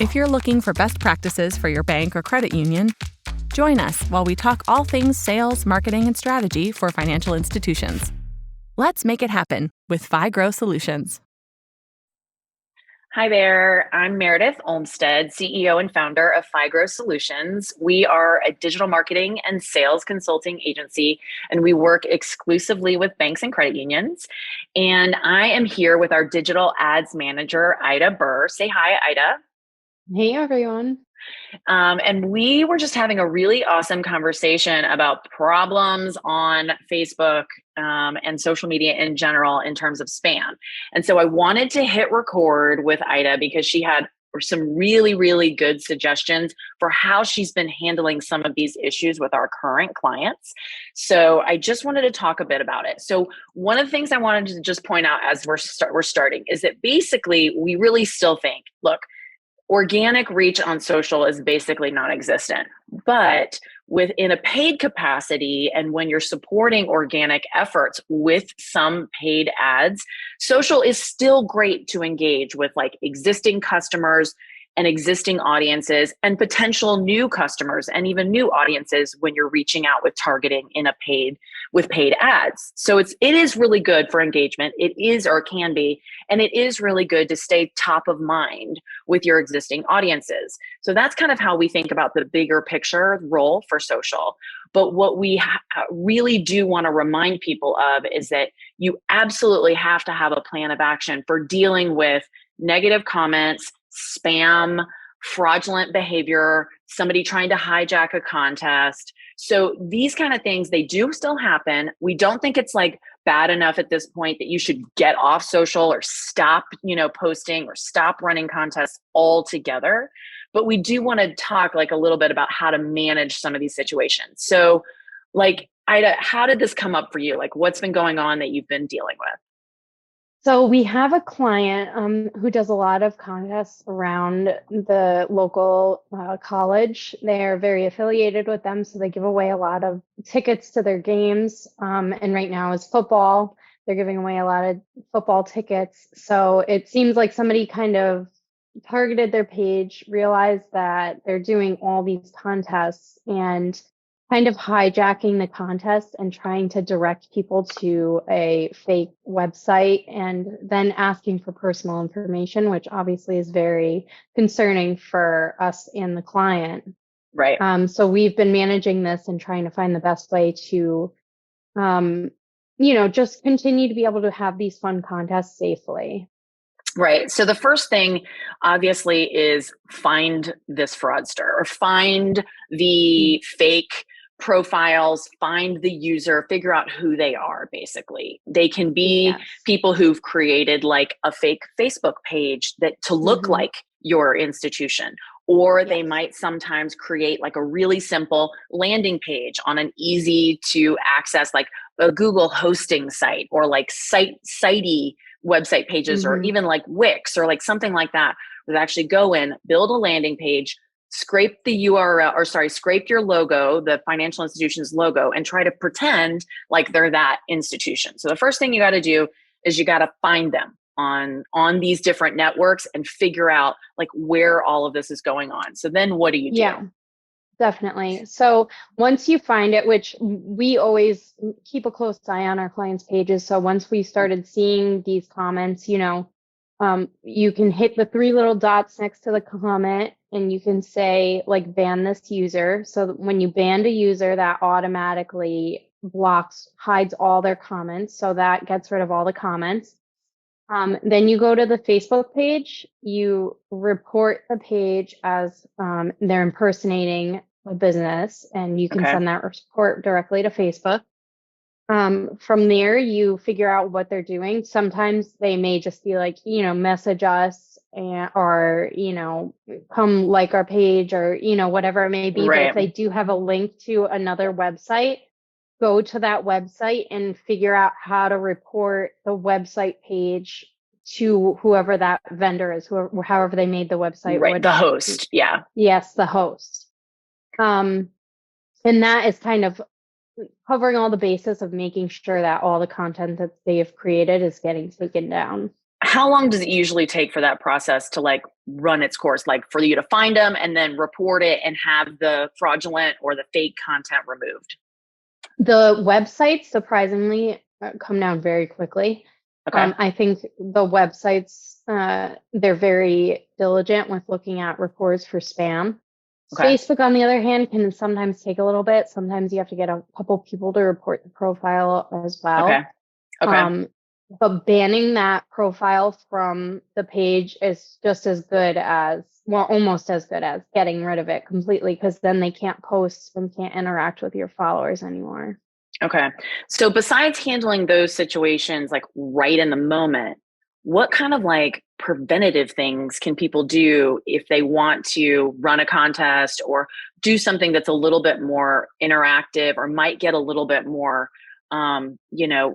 If you're looking for best practices for your bank or credit union, join us while we talk all things sales, marketing, and strategy for financial institutions. Let's make it happen with FiGrow Solutions. Hi there, I'm Meredith Olmstead, CEO and founder of FiGrow Solutions. We are a digital marketing and sales consulting agency, and we work exclusively with banks and credit unions. And I am here with our digital ads manager, Ida Burr. Say hi, Ida. Hey, everyone. And we were just having a really awesome conversation about problems on Facebook and social media in general in terms of spam. And so I wanted to hit record with Ida because she had some really, really good suggestions for how she's been handling some of these issues with our current clients. So I just wanted to talk a bit about it. So one of the things I wanted to just point out as we're starting is that basically we really still think, look, organic reach on social is basically non-existent, but within a paid capacity and when you're supporting organic efforts with some paid ads, social is still great to engage with like existing customers and existing audiences and potential new customers and even new audiences when you're reaching out with targeting in a with paid ads. So it is really good for engagement. It is, or can be, and it is really good to stay top of mind with your existing audiences. So that's kind of how we think about the bigger picture role for social. But what we really do want to remind people of is that you absolutely have to have a plan of action for dealing with negative comments, spam, fraudulent behavior, somebody trying to hijack a contest. So these kind of things, they do still happen. We don't think it's like bad enough at this point that you should get off social or stop, posting or stop running contests altogether. But we do want to talk like a little bit about how to manage some of these situations. So like, Ida, how did this come up for you? Like what's been going on that you've been dealing with? So we have a client who does a lot of contests around the local college. They're very affiliated with them, so they give away a lot of tickets to their games. And right now is football. They're giving away a lot of football tickets. So it seems like somebody kind of targeted their page, realized that they're doing all these contests and kind of hijacking the contest and trying to direct people to a fake website and then asking for personal information, which obviously is very concerning for us and the client. Right. So we've been managing this and trying to find the best way to, just continue to be able to have these fun contests safely. Right. So the first thing, obviously, is find this fraudster or find the fake profiles, find the user, figure out who they are, basically. They can be people who've created like a fake Facebook page to look like your institution. Or they might sometimes create like a really simple landing page on an easy to access, like a Google hosting site or like Sitey website pages, or even like Wix or like something like that. That actually go in, build a landing page, scrape the URL, scrape your logo, the financial institution's logo, and try to pretend like they're that institution. So the first thing you got to do is you got to find them on these different networks and figure out like where all of this is going on. So then what do you do? Yeah, definitely. So once you find it, which we always keep a close eye on our clients' pages. So once we started seeing these comments, you can hit the three little dots next to the comment and you can say like ban this user. So when you ban a user, that automatically hides all their comments. So that gets rid of all the comments. Then you go to the Facebook page, you report the page as they're impersonating a business, and you can send that report directly to Facebook. From there, you figure out what they're doing. Sometimes they may just be like, message us or, come like our page or, whatever it may be. Right. But if they do have a link to another website, go to that website and figure out how to report the website page to whoever that vendor is, however they made the website. Right, the host, yeah. Yes, the host. And that is kind of covering all the bases of making sure that all the content that they have created is getting taken down. how long does it usually take for that process to like run its course, like for you to find them and then report it and have the fraudulent or the fake content removed? The websites surprisingly come down very quickly. Okay. I think the websites, they're very diligent with looking at reports for spam. Okay. Facebook, on the other hand, can sometimes take a little bit. Sometimes you have to get a couple people to report the profile as well. Okay. Okay. But banning that profile from the page is just as good as, well, almost as good as getting rid of it completely, because then they can't post and can't interact with your followers anymore. Okay. So besides handling those situations like right in the moment, what kind of like preventative things can people do if they want to run a contest or do something that's a little bit more interactive or might get a little bit more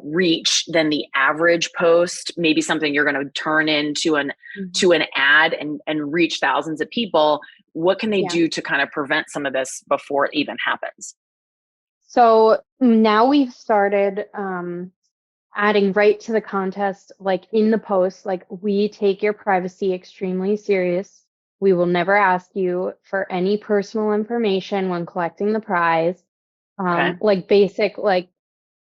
reach than the average post, maybe something you're going to turn into an ad and reach thousands of people? What can they do to kind of prevent some of this before it even happens? So now we've started adding right to the contest, like in the post, like we take your privacy extremely serious. We will never ask you for any personal information when collecting the prize. Like basic, like,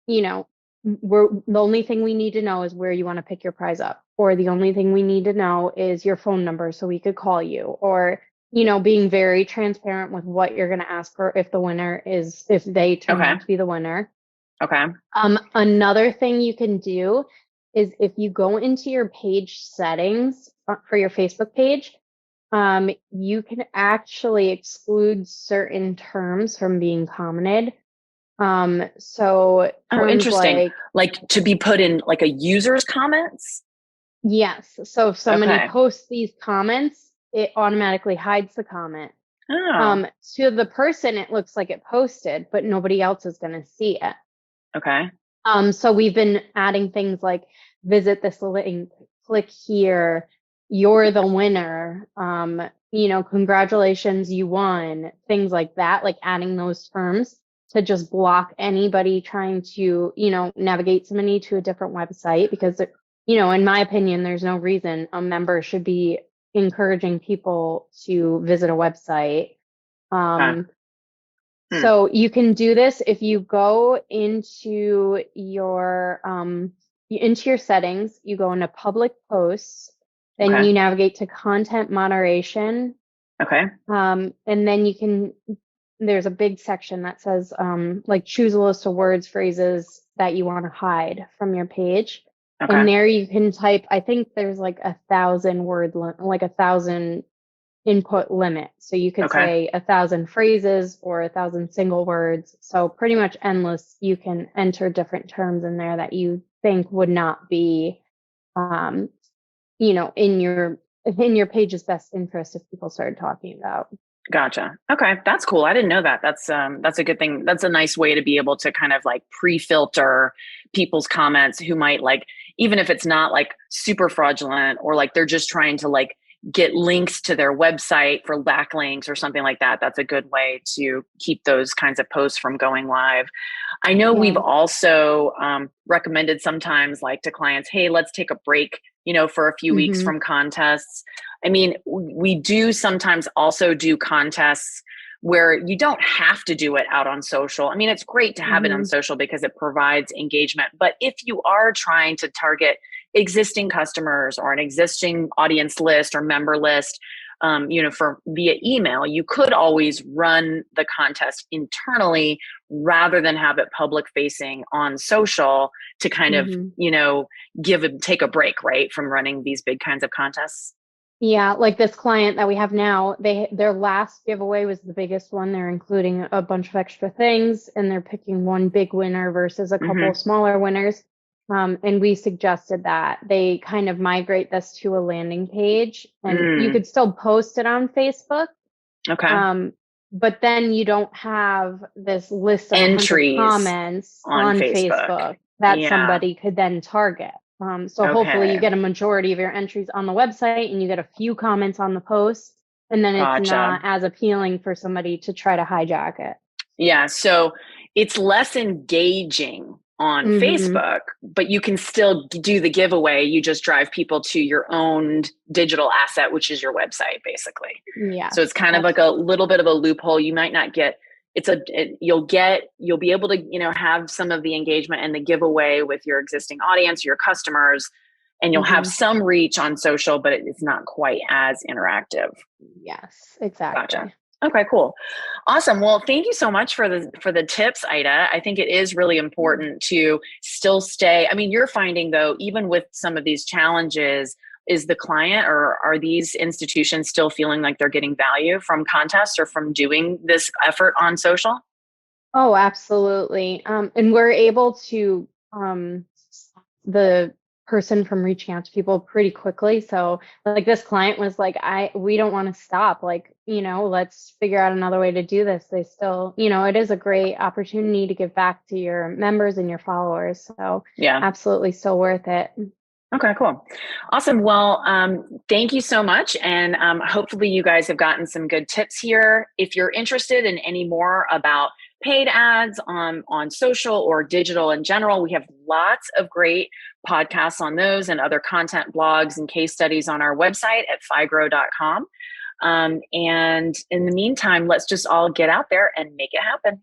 we're the only thing we need to know is where you want to pick your prize up, or the only thing we need to know is your phone number so we could call you, or being very transparent with what you're going to ask for if they turn out to be the winner. Okay. Another thing you can do is if you go into your page settings for your Facebook page, you can actually exclude certain terms from being commented. So interesting. Like to be put in like a user's comments? Yes. So if somebody posts these comments, it automatically hides the comment. To the person, it looks like it posted, but nobody else is going to see it. Okay. So we've been adding things like visit this link, click here, you're the winner, congratulations, you won, things like that, like adding those terms to just block anybody trying to, navigate somebody to a different website, because, in my opinion, there's no reason a member should be encouraging people to visit a website. So you can do this if you go into your settings, you go into public posts, then you navigate to content moderation. Okay. And then there's a big section that says like choose a list of words, phrases that you want to hide from your page. Okay. And there you can type, I think there's like 1,000 word, like 1,000 input limit. So you could say 1,000 phrases or 1,000 single words. So pretty much endless. You can enter different terms in there that you think would not be, in your page's best interest if people started talking about. Gotcha. Okay. That's cool. I didn't know that. That's a good thing. That's a nice way to be able to kind of like pre-filter people's comments who might like, even if it's not like super fraudulent or like they're just trying to like get links to their website for backlinks or something like that. That's a good way to keep those kinds of posts from going live. I know we've also recommended sometimes like to clients, hey, let's take a break, for a few weeks from contests. I mean, we do sometimes also do contests where you don't have to do it out on social. I mean, it's great to have it on social because it provides engagement. But if you are trying to target existing customers or an existing audience list or member list, for via email, you could always run the contest internally rather than have it public facing on social to kind of, take a break, right, from running these big kinds of contests. Yeah, like this client that we have now, their last giveaway was the biggest one. They're including a bunch of extra things and they're picking one big winner versus a couple of smaller winners. And we suggested that they kind of migrate this to a landing page, and you could still post it on Facebook. Okay. But then you don't have this list of entries comments on Facebook that somebody could then target. So hopefully you get a majority of your entries on the website and you get a few comments on the post, and then it's not as appealing for somebody to try to hijack it. Yeah. So it's less engaging on Mm-hmm. Facebook, but you can still do the giveaway. You just drive people to your own digital asset, which is your website, basically. So it's Yes, kind of like a little bit of a loophole. You might not get you'll be able to, have some of the engagement and the giveaway with your existing audience, your customers, and you'll have mm-hmm. some reach on social, but it's not quite as interactive. Yes, exactly. Gotcha. Okay, cool. Awesome. Well, thank you so much for the tips, Ida. I think it is really important to still stay. I mean, you're finding though, even with some of these challenges, is the client or are these institutions still feeling like they're getting value from contests or from doing this effort on social? Oh, absolutely. And we're able to the person from reaching out to people pretty quickly. So like this client was like, we don't want to stop. Like, let's figure out another way to do this. They still, it is a great opportunity to give back to your members and your followers. So Yeah. absolutely still worth it. Okay, cool. Awesome. Well, thank you so much. And hopefully you guys have gotten some good tips here. If you're interested in any more about paid ads on social or digital in general, we have lots of great podcasts on those and other content blogs and case studies on our website at figrow.com. And in the meantime, let's just all get out there and make it happen.